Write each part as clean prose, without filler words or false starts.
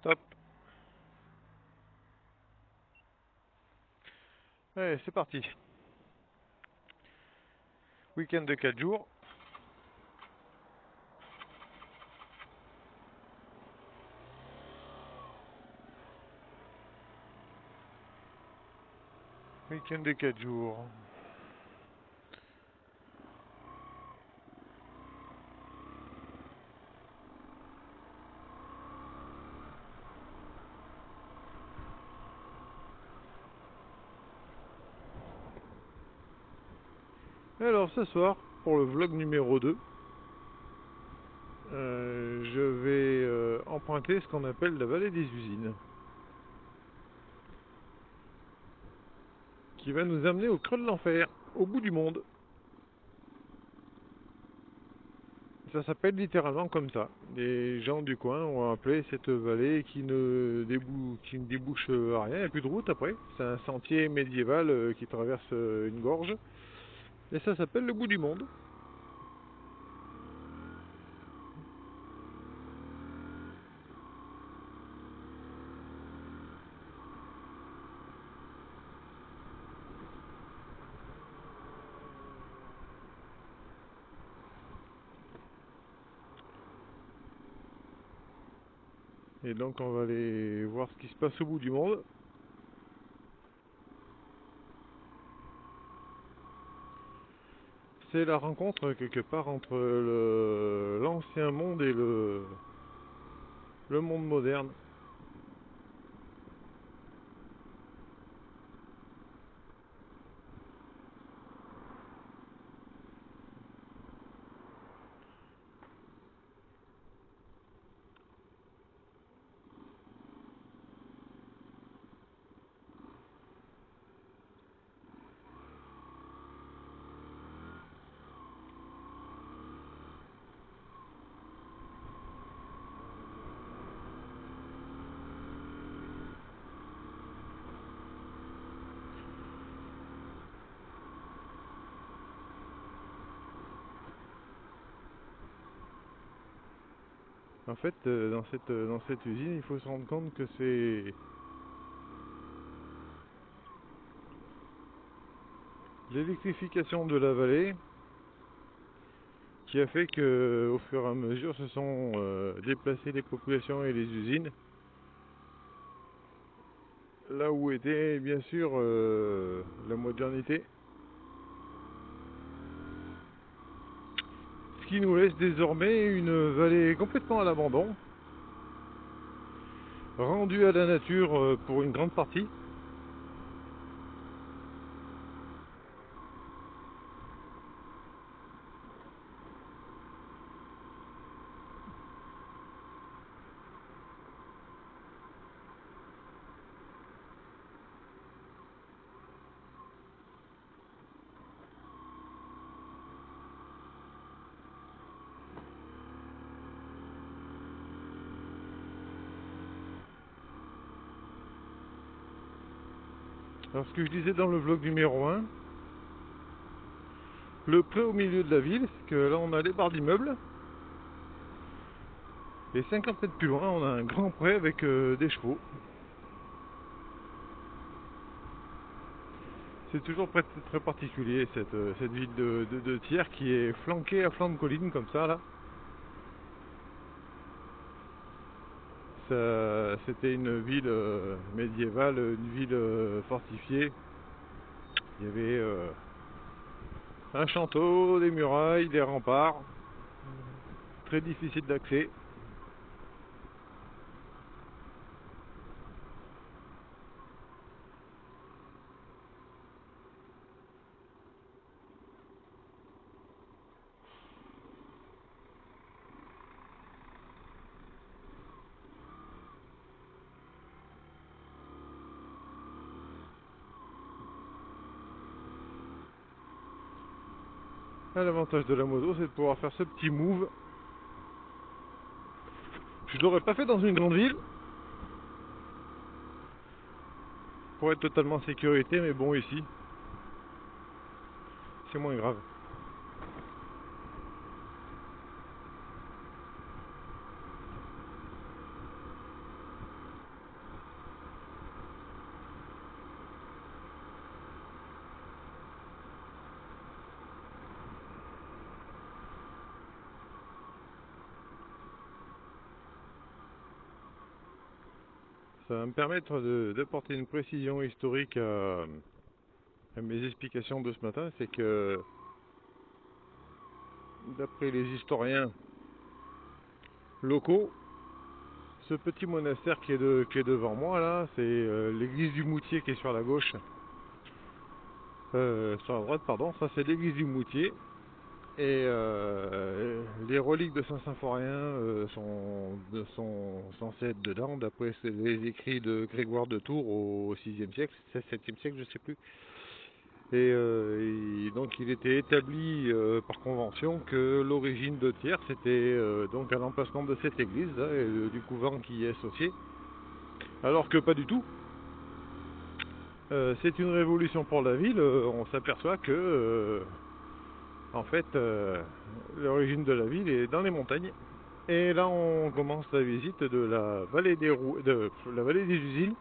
Top. Allez, c'est parti. Week-end de 4 jours. Week-end de 4 jours. Alors ce soir, pour le vlog numéro 2, je vais emprunter ce qu'on appelle la vallée des usines, qui va nous amener au creux de l'enfer, au bout du monde. Ça s'appelle littéralement comme ça. Les gens du coin ont appelé cette vallée qui ne débouche à rien, il n'y a plus de route après. C'est un sentier médiéval qui traverse une gorge. Et ça s'appelle le bout du monde. Et donc on va aller voir ce qui se passe au bout du monde. C'est la rencontre quelque part entre l'ancien monde et le monde moderne. En fait, dans cette usine, il faut se rendre compte que c'est l'électrification de la vallée qui a fait que, au fur et à mesure, se sont déplacées les populations et les usines là où était bien sûr la modernité. Ce qui nous laisse désormais une vallée complètement à l'abandon, rendue à la nature pour une grande partie. Alors ce que je disais dans le vlog numéro 1, le pré au milieu de la ville, c'est que là on a les barres d'immeubles, et 50 mètres plus loin on a un grand pré avec des chevaux. C'est toujours très particulier cette ville de Thiers qui est flanquée à flanc de colline comme ça là. C'était une ville médiévale, une ville fortifiée. Il y avait un château, des murailles, des remparts, très difficile d'accès. L'avantage de la moto, c'est de pouvoir faire ce petit move. Je l'aurais pas fait dans une grande ville pour être totalement en sécurité, mais bon, ici, c'est moins grave. Ça va me permettre d'apporter une précision historique à mes explications de ce matin. C'est que, d'après les historiens locaux, ce petit monastère qui est devant moi là, c'est l'église du Moutier qui est sur la gauche. Sur la droite, pardon, ça c'est l'église du Moutier. Et les reliques de Saint-Symphorien sont censées être dedans, d'après les écrits de Grégoire de Tours au 6e siècle, 7e siècle, je sais plus. Et donc il était établi par convention que l'origine de Thiers c'était donc à l'emplacement de cette église là, et du couvent qui y est associé. Alors que pas du tout. C'est une révolution pour la ville. On s'aperçoit que en fait l'origine de la ville est dans les montagnes. Et là on commence la visite de la vallée de la vallée des usines.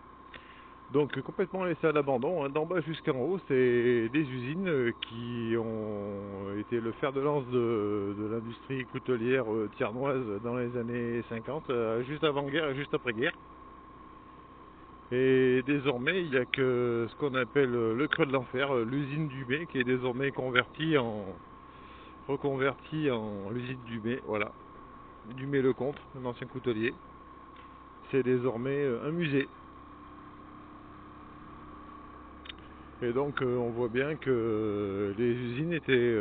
Donc complètement laissé à l'abandon, hein. D'en bas jusqu'en haut, c'est des usines qui ont été le fer de lance de l'industrie coutelière thiernoise dans les années 50, juste avant-guerre et juste après-guerre. Et désormais, il n'y a que ce qu'on appelle le creux de l'enfer, l'usine du May, qui est désormais reconvertie en l'usine du May, voilà, du May-le-Comte, un ancien coutelier. C'est désormais un musée. Et donc on voit bien que les usines étaient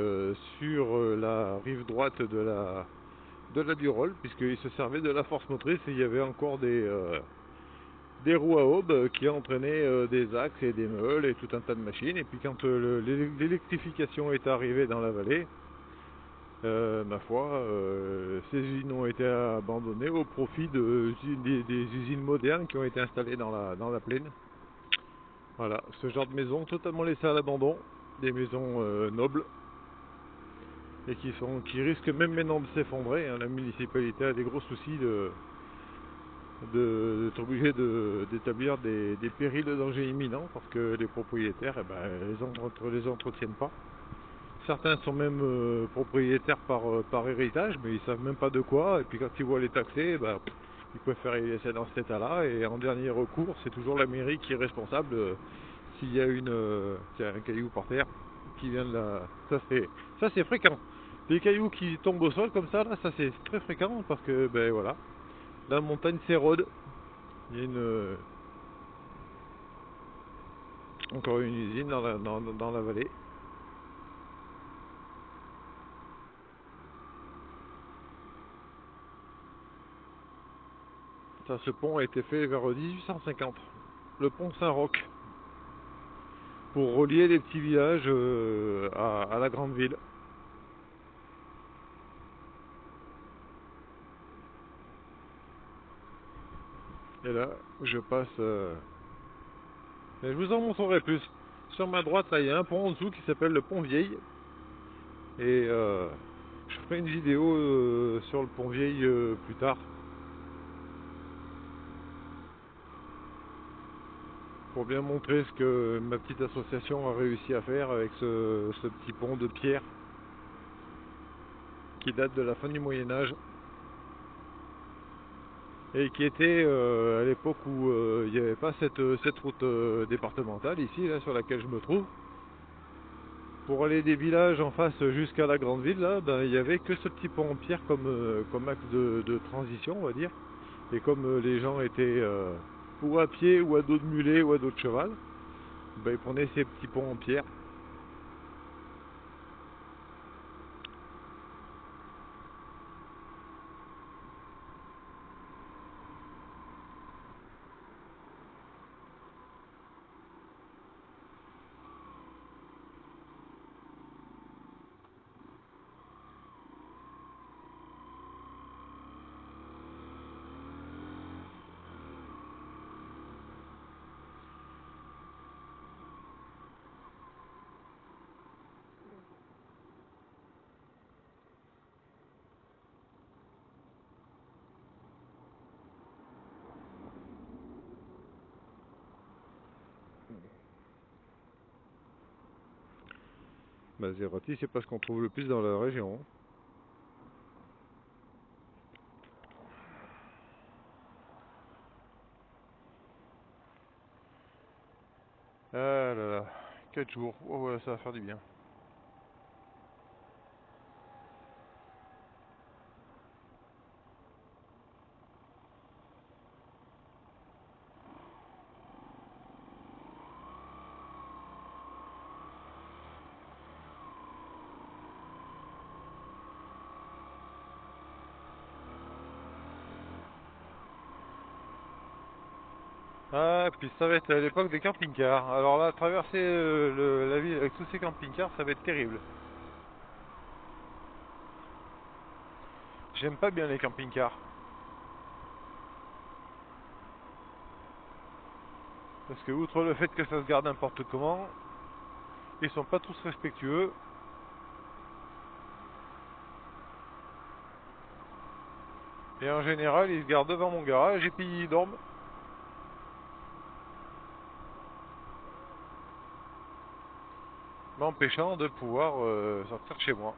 sur la rive droite de la Durolle, puisqu'ils se servaient de la force motrice et il y avait encore des roues à aubes qui entraînaient des axes et des meules et tout un tas de machines. Et puis quand l'électrification est arrivée dans la vallée, ma foi, ces usines ont été abandonnées au profit des usines modernes qui ont été installées dans la plaine. Voilà, ce genre de maisons totalement laissées à l'abandon, des maisons nobles, et qui risquent même maintenant de s'effondrer, hein. La municipalité a des gros soucis d'être obligée d'établir des périls de danger imminent parce que les propriétaires les entretiennent pas. Certains sont même propriétaires par héritage, mais ils savent même pas de quoi, et puis quand ils voient les taxer, ils préfèrent les laisser dans cet état-là, et en dernier recours, c'est toujours la mairie qui est responsable s'il y a un caillou par terre qui vient de la... Ça c'est fréquent. Des cailloux qui tombent au sol comme ça, là, ça c'est très fréquent parce que, ben voilà, la montagne s'érode. Il y a encore une usine dans la vallée. Ça, ce pont a été fait vers 1850. Le pont Saint-Roch, pour relier les petits villages à la grande ville. Et là, je passe... et je vous en montrerai plus. Sur ma droite, là, il y a un pont en dessous qui s'appelle le pont Vieille. Et je ferai une vidéo sur le pont Vieille plus tard. Pour bien montrer ce que ma petite association a réussi à faire avec ce petit pont de pierre qui date de la fin du Moyen-Âge et qui était à l'époque où il n'y avait pas cette route départementale ici, là, sur laquelle je me trouve. Pour aller des villages en face jusqu'à la grande ville, là, il n'y avait que ce petit pont en pierre comme axe de transition, on va dire. Et comme les gens étaient ou à pied, ou à dos de mulet, ou à dos de cheval, ils prenaient ces petits ponts en pierre. Maserati, c'est pas ce qu'on trouve le plus dans la région. Ah là là, 4 jours, oh, ouais, ça va faire du bien. Ah, puis ça va être à l'époque des camping-cars. Alors là, traverser la ville avec tous ces camping-cars, ça va être terrible. J'aime pas bien les camping-cars. Parce que outre le fait que ça se garde n'importe comment, ils sont pas tous respectueux. Et en général, ils se gardent devant mon garage et puis ils dorment. M'empêchant de pouvoir sortir de chez moi.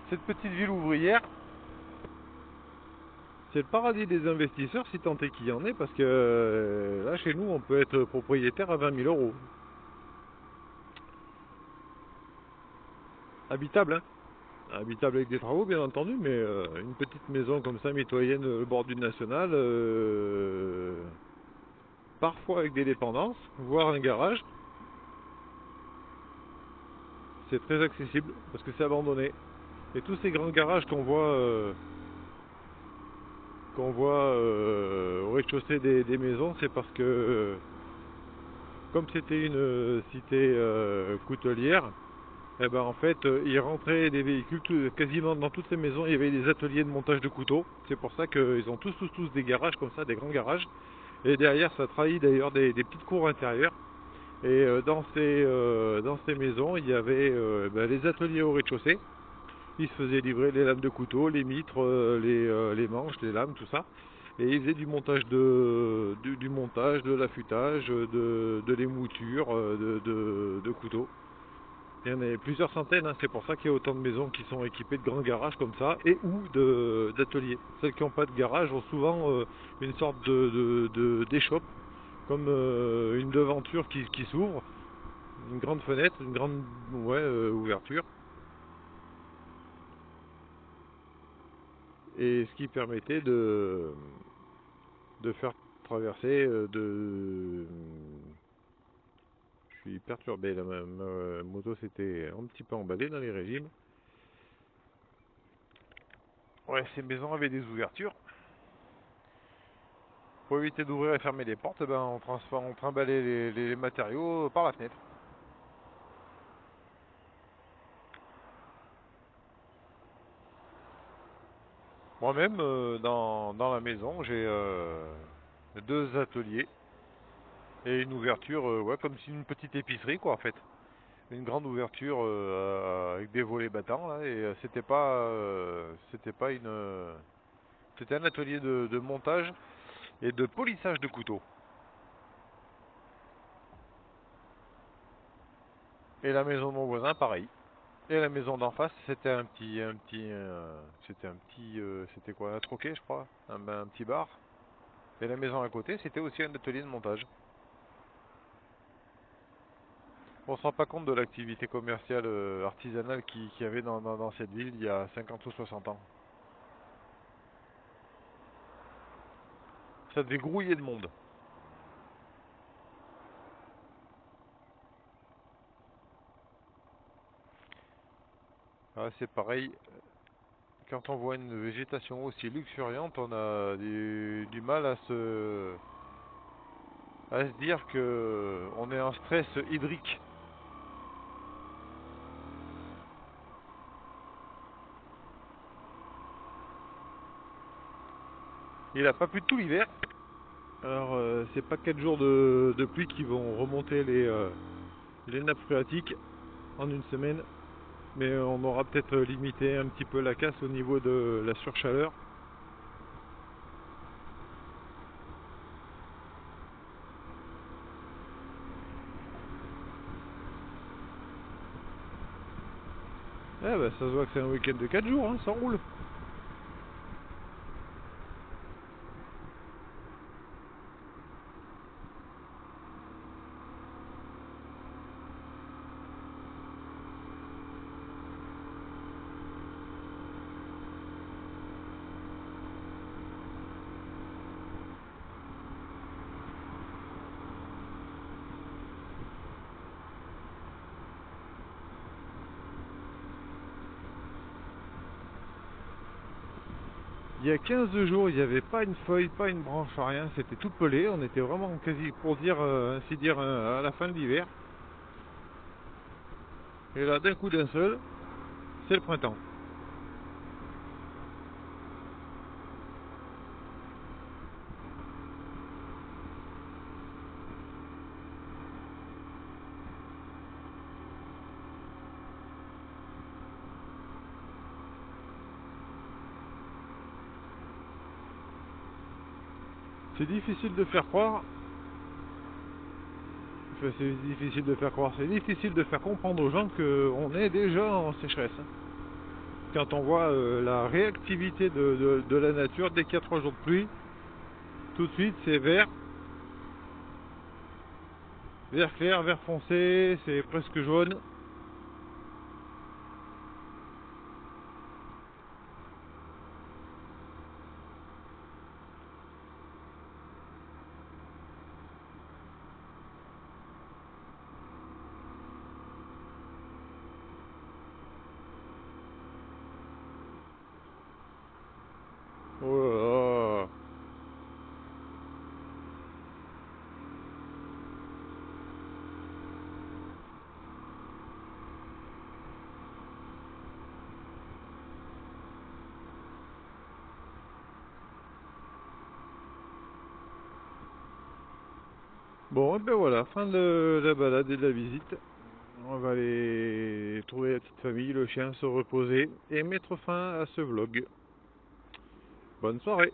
Cette petite ville ouvrière, c'est le paradis des investisseurs si tant est qu'il y en ait, parce que là chez nous on peut être propriétaire à 20 000 euros. Habitable, hein. Habitable avec des travaux bien entendu, mais une petite maison comme ça mitoyenne au bord d'une nationale, parfois avec des dépendances, voire un garage, c'est très accessible parce que c'est abandonné. Et tous ces grands garages qu'on voit au rez-de-chaussée des maisons, c'est parce que comme c'était une cité coutelière, eh ben en fait il rentrait des véhicules quasiment dans toutes ces maisons, il y avait des ateliers de montage de couteaux. C'est pour ça qu'ils ont tous des garages comme ça, des grands garages. Et derrière ça trahit d'ailleurs des petites cours intérieures. Et dans ces maisons, il y avait les ateliers au rez-de-chaussée. Ils se faisaient livrer les lames de couteau, les mitres, les manches, les lames, tout ça. Et ils faisaient du montage du montage, de l'affûtage, de l'émouture, de couteaux. Il y en a plusieurs centaines, hein. C'est pour ça qu'il y a autant de maisons qui sont équipées de grands garages comme ça, et ou d'ateliers. Celles qui n'ont pas de garage ont souvent une sorte d'échoppe, comme une devanture qui s'ouvre, une grande fenêtre, une grande ouverture, et ce qui permettait de faire traverser Je suis perturbé, là, ma moto s'était un petit peu emballée dans les régimes. Ouais, ces maisons avaient des ouvertures. Pour éviter d'ouvrir et fermer les portes, ben, on trimballait les matériaux par la fenêtre. Moi-même, dans la maison, j'ai deux ateliers et une ouverture, ouais, comme si une petite épicerie, quoi, en fait. Une grande ouverture avec des volets battants, là, et c'était pas c'était un atelier de montage et de polissage de couteaux. Et la maison de mon voisin, pareil. Et la maison d'en face, c'était quoi, un troquet, je crois, un petit bar. Et la maison à côté, c'était aussi un atelier de montage. On se rend pas compte de l'activité commerciale artisanale qu'il y avait dans cette ville il y a 50 ou 60 ans. Ça devait grouiller de monde. Ah, c'est pareil, quand on voit une végétation aussi luxuriante, on a du mal à se dire que on est en stress hydrique. Il n'a pas plu de tout l'hiver. Alors, c'est pas 4 jours de pluie qui vont remonter les nappes phréatiques en une semaine, mais on aura peut-être limité un petit peu la casse au niveau de la surchaleur. Eh ben, ça se voit que c'est un week-end de 4 jours, hein, ça roule. Il y a 15 jours, il n'y avait pas une feuille, pas une branche, rien, c'était tout pelé. On était vraiment quasi, pour dire, ainsi dire, à la fin de l'hiver. Et là, d'un coup d'un seul, c'est le printemps. C'est difficile de faire croire, enfin, c'est difficile de faire croire, c'est difficile de faire comprendre aux gens qu'on est déjà en sécheresse, hein. Quand on voit la réactivité de la nature, dès qu'il y a 3 jours de pluie, tout de suite c'est vert, vert clair, vert foncé, c'est presque jaune. Oh là là. Bon, et ben voilà, fin de la balade et de la visite. On va aller trouver la petite famille, le chien, se reposer et mettre fin à ce vlog. Bonne soirée.